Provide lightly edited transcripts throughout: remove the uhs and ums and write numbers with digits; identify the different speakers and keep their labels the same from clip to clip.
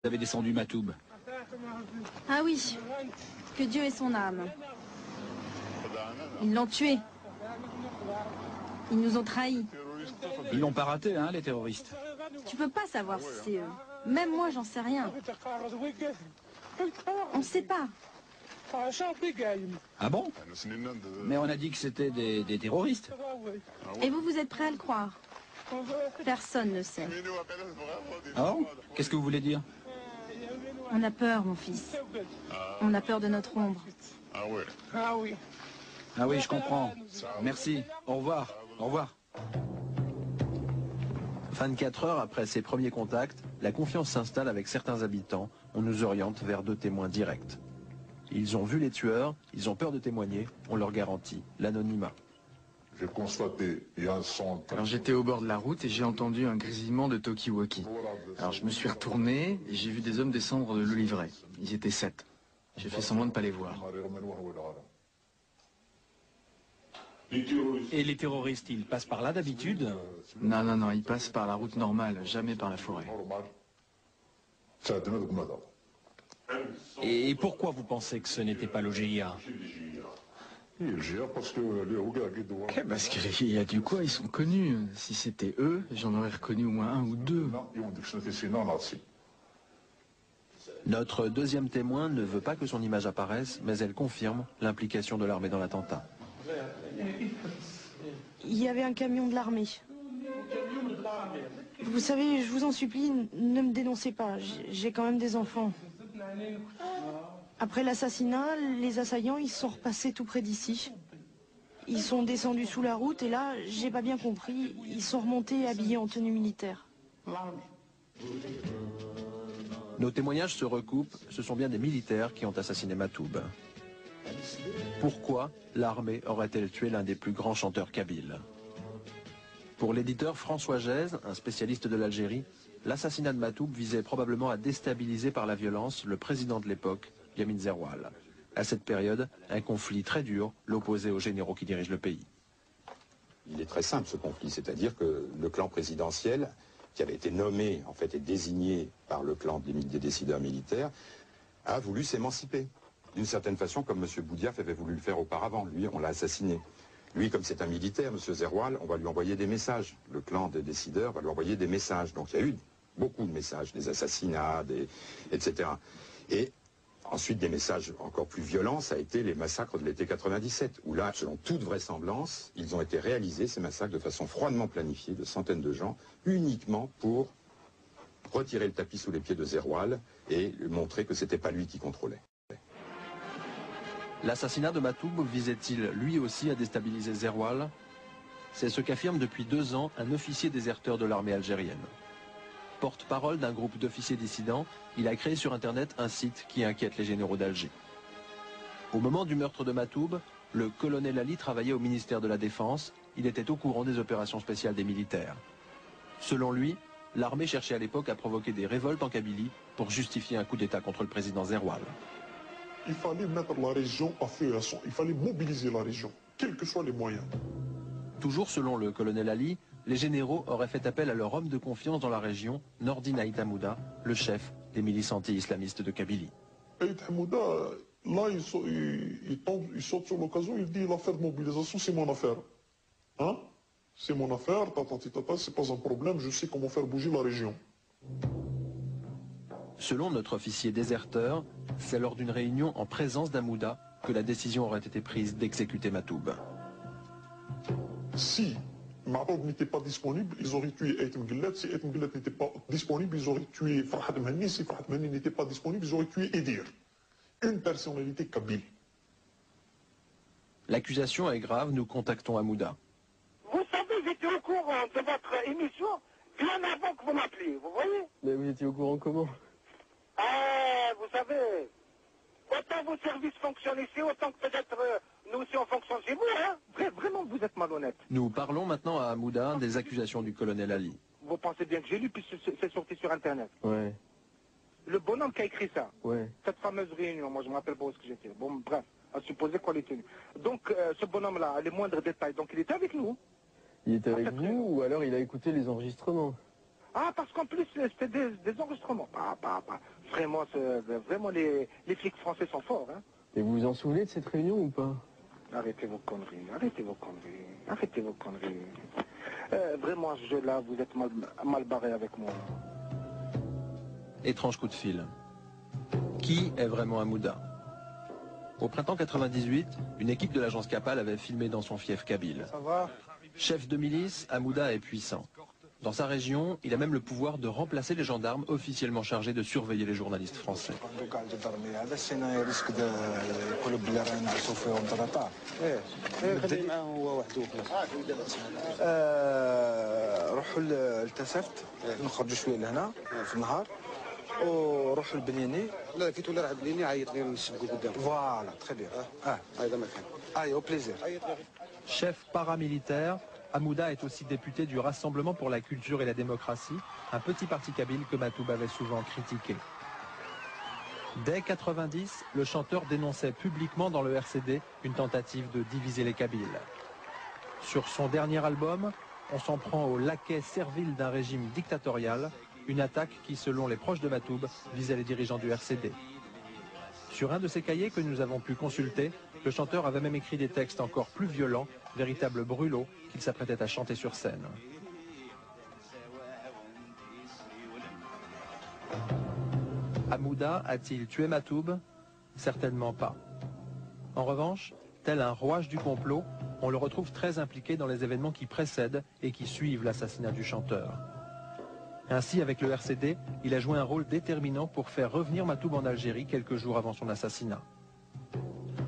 Speaker 1: avez descendu Matoub.
Speaker 2: Ah oui, que Dieu ait son âme. Ils l'ont tué. Ils nous ont trahis.
Speaker 1: Ils l'ont pas raté, hein, les terroristes.
Speaker 2: Tu peux pas savoir si c'est eux. Même moi, j'en sais rien. On ne sait pas.
Speaker 1: Ah bon? Mais on a dit que c'était des terroristes.
Speaker 2: Et vous, vous êtes prêts à le croire? Personne ne sait.
Speaker 1: Ah bon? Qu'est-ce que vous voulez dire?
Speaker 2: On a peur, mon fils. On a peur de notre ombre.
Speaker 1: Ah oui, je comprends. Merci. Au revoir. Au revoir.
Speaker 3: 24 heures après ces premiers contacts, la confiance s'installe avec certains habitants. On nous oriente vers 2 témoins directs. Ils ont vu les tueurs, ils ont peur de témoigner, on leur garantit l'anonymat.
Speaker 4: J'ai constaté, il y a un son...
Speaker 5: Alors j'étais au bord de la route et j'ai entendu un grésillement de talkie-walkie. Alors je me suis retourné et j'ai vu des hommes descendre de l'Olivret. Ils étaient 7. J'ai fait semblant de ne pas les voir.
Speaker 1: Et les terroristes, ils passent par là d'habitude?
Speaker 5: Non, ils passent par la route normale, jamais par la forêt.
Speaker 1: Et pourquoi vous pensez que ce n'était pas le GIA?
Speaker 5: Parce qu'il y a du quoi, ils sont connus. Si c'était eux, j'en aurais reconnu au moins un ou deux.
Speaker 3: Notre deuxième témoin ne veut pas que son image apparaisse, mais elle confirme l'implication de l'armée dans l'attentat.
Speaker 6: Il y avait un camion de l'armée. Vous savez, je vous en supplie, ne me dénoncez pas. J'ai quand même des enfants. Après l'assassinat, les assaillants, ils sont repassés tout près d'ici. Ils sont descendus sous la route et là, j'ai pas bien compris, ils sont remontés habillés en tenue militaire.
Speaker 3: Nos témoignages se recoupent, ce sont bien des militaires qui ont assassiné Matoub. Pourquoi l'armée aurait-elle tué l'un des plus grands chanteurs kabyles? Pour l'éditeur François Gèze, un spécialiste de l'Algérie, l'assassinat de Matoub visait probablement à déstabiliser par la violence le président de l'époque, Yamin Zerwal. À cette période, un conflit très dur l'opposait aux généraux qui dirigent le pays.
Speaker 7: Il est très simple ce conflit, c'est-à-dire que le clan présidentiel, qui avait été nommé en fait et désigné par le clan des décideurs militaires, a voulu s'émanciper. D'une certaine façon, comme M. Boudiaf avait voulu le faire auparavant. Lui, on l'a assassiné. Lui, comme c'est un militaire, M. Zerwal, on va lui envoyer des messages. Le clan des décideurs va lui envoyer des messages. Donc il y a eu beaucoup de messages, des assassinats, etc. Et ensuite, des messages encore plus violents, ça a été les massacres de l'été 97, où là, selon toute vraisemblance, ils ont été réalisés, ces massacres, de façon froidement planifiée, de centaines de gens, uniquement pour retirer le tapis sous les pieds de Zerwal et montrer que c'était pas lui qui contrôlait.
Speaker 3: L'assassinat de Matoub visait-il lui aussi à déstabiliser Zerwal? C'est ce qu'affirme depuis 2 ans un officier déserteur de l'armée algérienne. Porte-parole d'un groupe d'officiers dissidents, il a créé sur Internet un site qui inquiète les généraux d'Alger. Au moment du meurtre de Matoub, le colonel Ali travaillait au ministère de la Défense, il était au courant des opérations spéciales des militaires. Selon lui, l'armée cherchait à l'époque à provoquer des révoltes en Kabylie pour justifier un coup d'État contre le président Zerwal.
Speaker 4: Il fallait mettre la région à feu et à sang. Il fallait mobiliser la région, quels que soient les moyens.
Speaker 3: Toujours selon le colonel Ali, les généraux auraient fait appel à leur homme de confiance dans la région, Nordin Aït Hamouda, le chef des milices anti-islamistes de Kabylie.
Speaker 4: Aït Hamouda, là, il saute sur l'occasion, il dit l'affaire de mobilisation, c'est mon affaire. Hein? C'est mon affaire, c'est pas un problème, je sais comment faire bouger la région.
Speaker 3: Selon notre officier déserteur, c'est lors d'une réunion en présence d'Hamouda que la décision aurait été prise d'exécuter Matoub.
Speaker 4: Si Matoub n'était pas disponible, ils auraient tué Aït Mguellet. Si Aït Mguellet n'était pas disponible, ils auraient tué Farhad Mhanni. Si Farhad Mhanni n'était pas disponible, ils auraient tué Edir. Une personnalité kabyle.
Speaker 3: L'accusation est grave, nous contactons Hamouda.
Speaker 8: Vous savez, j'étais au courant de votre émission bien avant que vous m'appeliez, vous voyez?
Speaker 9: Mais vous étiez au courant comment?
Speaker 8: Vous savez, autant vos services fonctionnent ici, autant que peut-être nous aussi on fonctionne chez vous, hein? Vraiment, vous êtes malhonnête.
Speaker 3: Nous parlons maintenant à Hamouda des accusations du colonel Ali.
Speaker 8: Vous pensez bien que j'ai lu, puis c'est sorti sur Internet.
Speaker 9: Ouais.
Speaker 8: Le bonhomme qui a écrit ça,
Speaker 9: ouais.
Speaker 8: Cette fameuse réunion, moi je me rappelle pas où est-ce que j'étais. Bon, bref, à supposer qu'on est tenu. Donc, ce bonhomme-là, les moindres détails, donc il était avec nous.
Speaker 9: Il était avec vous, ou alors il a écouté les enregistrements?
Speaker 8: Ah, parce qu'en plus, c'était des enregistrements. Vraiment, vraiment les flics français sont forts. Hein.
Speaker 5: Et vous vous en souvenez de cette réunion ou pas?
Speaker 8: Arrêtez vos conneries, arrêtez vos conneries, arrêtez vos conneries. Vraiment, ce jeu-là, vous êtes mal barré avec moi.
Speaker 3: Étrange coup de fil. Qui est vraiment Hamouda? Au printemps 98, une équipe de l'agence Capal avait filmé dans son fief kabyle.
Speaker 8: Ça va?
Speaker 3: Chef de milice, Hamouda est puissant. Dans sa région, il a même le pouvoir de remplacer les gendarmes officiellement chargés de surveiller les journalistes français.
Speaker 1: Voilà, très bien. Allez, au plaisir.
Speaker 3: Chef paramilitaire, Hamouda est aussi député du Rassemblement pour la culture et la démocratie, un petit parti kabyle que Matoub avait souvent critiqué. Dès 90, le chanteur dénonçait publiquement dans le RCD une tentative de diviser les Kabyles. Sur son dernier album, on s'en prend au laquais servile d'un régime dictatorial, une attaque qui, selon les proches de Matoub, visait les dirigeants du RCD. Sur un de ces cahiers que nous avons pu consulter, le chanteur avait même écrit des textes encore plus violents, véritables brûlots, qu'il s'apprêtait à chanter sur scène. Hamouda a-t-il tué Matoub? Certainement pas. En revanche, tel un rouage du complot, on le retrouve très impliqué dans les événements qui précèdent et qui suivent l'assassinat du chanteur. Ainsi, avec le RCD, il a joué un rôle déterminant pour faire revenir Matoub en Algérie quelques jours avant son assassinat.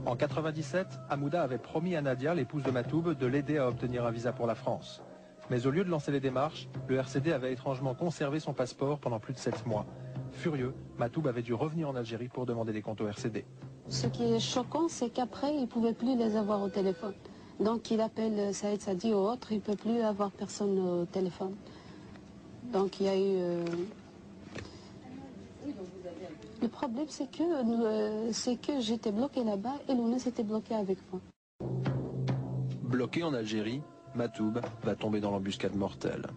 Speaker 3: En 1997, Hamouda avait promis à Nadia, l'épouse de Matoub, de l'aider à obtenir un visa pour la France. Mais au lieu de lancer les démarches, le RCD avait étrangement conservé son passeport pendant plus de 7 mois. Furieux, Matoub avait dû revenir en Algérie pour demander des comptes au RCD.
Speaker 9: Ce qui est choquant, c'est qu'après, il ne pouvait plus les avoir au téléphone. Donc il appelle Saïd Sadi ou autre, il ne peut plus avoir personne au téléphone. Donc il y a eu... Le problème, c'est que j'étais bloquée là-bas et Lounès était bloqué avec moi.
Speaker 3: Bloqué en Algérie, Matoub va tomber dans l'embuscade mortelle.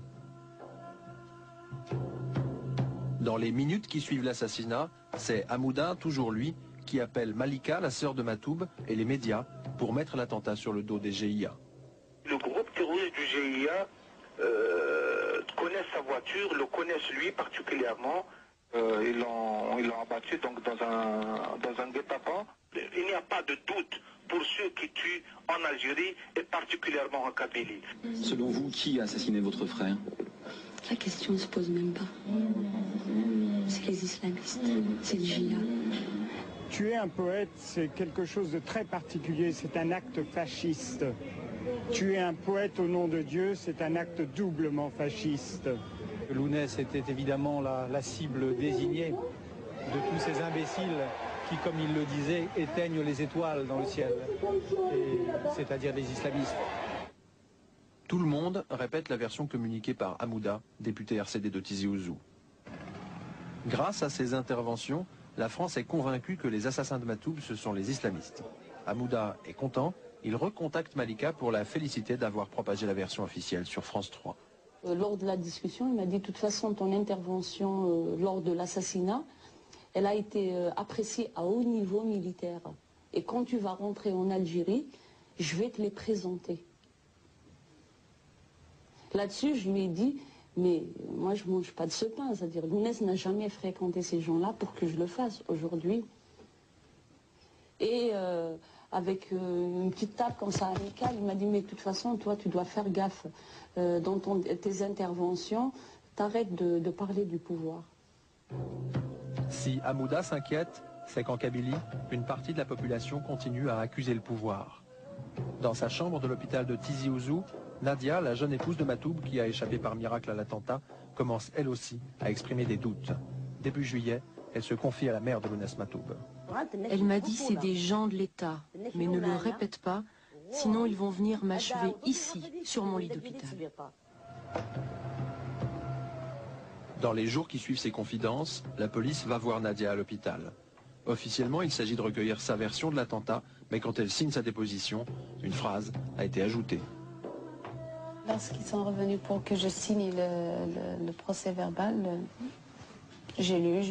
Speaker 3: Dans les minutes qui suivent l'assassinat, c'est Hamouda, toujours lui, qui appelle Malika, la sœur de Matoub, et les médias pour mettre l'attentat sur le dos des GIA.
Speaker 8: Le groupe terroriste du GIA connaît sa voiture, le connaissent lui particulièrement. Ils l'ont abattu donc dans un guet-apens. Il n'y a pas de doute pour ceux qui tuent en Algérie et particulièrement en Kabylie.
Speaker 10: Selon vous, qui a assassiné votre frère?
Speaker 9: La question ne se pose même pas. C'est les islamistes, c'est le GIA.
Speaker 11: Tuer un poète, c'est quelque chose de très particulier, c'est un acte fasciste. Tuer un poète au nom de Dieu, c'est un acte doublement fasciste.
Speaker 12: Lounès était évidemment la cible désignée de tous ces imbéciles qui, comme il le disait, éteignent les étoiles dans le ciel, c'est-à-dire les islamistes.
Speaker 3: Tout le monde répète la version communiquée par Hamouda, député RCD de Tizi Ouzou. Grâce à ces interventions, la France est convaincue que les assassins de Matoub, ce sont les islamistes. Hamouda est content, il recontacte Malika pour la féliciter d'avoir propagé la version officielle sur France 3.
Speaker 9: Lors de la discussion, il m'a dit, de toute façon, ton intervention lors de l'assassinat, elle a été appréciée à haut niveau militaire. Et quand tu vas rentrer en Algérie, je vais te les présenter. Là-dessus, je lui ai dit, mais moi, je ne mange pas de ce pain. C'est-à-dire, Lounès n'a jamais fréquenté ces gens-là pour que je le fasse aujourd'hui. Et avec une petite tape comme ça amicale, il m'a dit, mais de toute façon, toi, tu dois faire gaffe dans tes interventions, t'arrêtes de parler du pouvoir.
Speaker 3: Si Hamouda s'inquiète, c'est qu'en Kabylie, une partie de la population continue à accuser le pouvoir. Dans sa chambre de l'hôpital de Tizi Ouzou, Nadia, la jeune épouse de Matoub, qui a échappé par miracle à l'attentat, commence elle aussi à exprimer des doutes. Début juillet, elle se confie à la mère de Lounès Matoub.
Speaker 13: Elle m'a dit c'est des gens de l'État, mais ne le répète pas, sinon ils vont venir m'achever ici, sur mon lit d'hôpital.
Speaker 3: Dans les jours qui suivent ces confidences, la police va voir Nadia à l'hôpital. Officiellement, il s'agit de recueillir sa version de l'attentat, mais quand elle signe sa déposition, une phrase a été ajoutée.
Speaker 9: lorsqu'ils sont revenus pour que je signe le procès verbal, j'ai lu,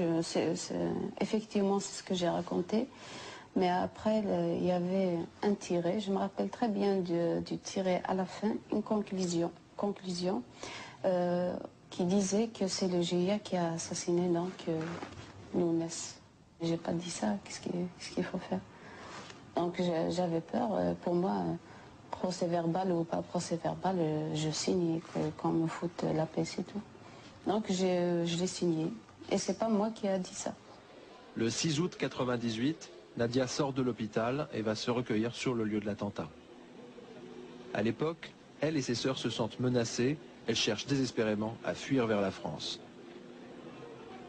Speaker 9: effectivement c'est ce que j'ai raconté, mais après il y avait un tiret, je me rappelle très bien du tiret à la fin, une conclusion qui disait que c'est le GIA qui a assassiné donc Younes. J'ai pas dit ça, qu'est-ce qu'il faut faire? Donc j'avais peur, pour moi, procès verbal ou pas procès verbal, je signe et qu'on me foute la paix, c'est tout. Donc je l'ai signé. Et c'est pas moi qui a dit ça.
Speaker 3: Le 6 août 1998, Nadia sort de l'hôpital et va se recueillir sur le lieu de l'attentat. À l'époque, elle et ses sœurs se sentent menacées. Elles cherchent désespérément à fuir vers la France.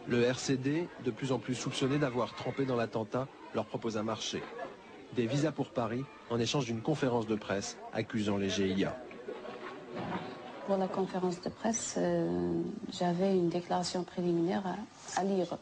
Speaker 3: Le RCD, de plus en plus soupçonné d'avoir trempé dans l'attentat, leur propose un marché. Des visas pour Paris en échange d'une conférence de presse accusant les GIA.
Speaker 9: Pour la conférence de presse, j'avais une déclaration préliminaire à lire.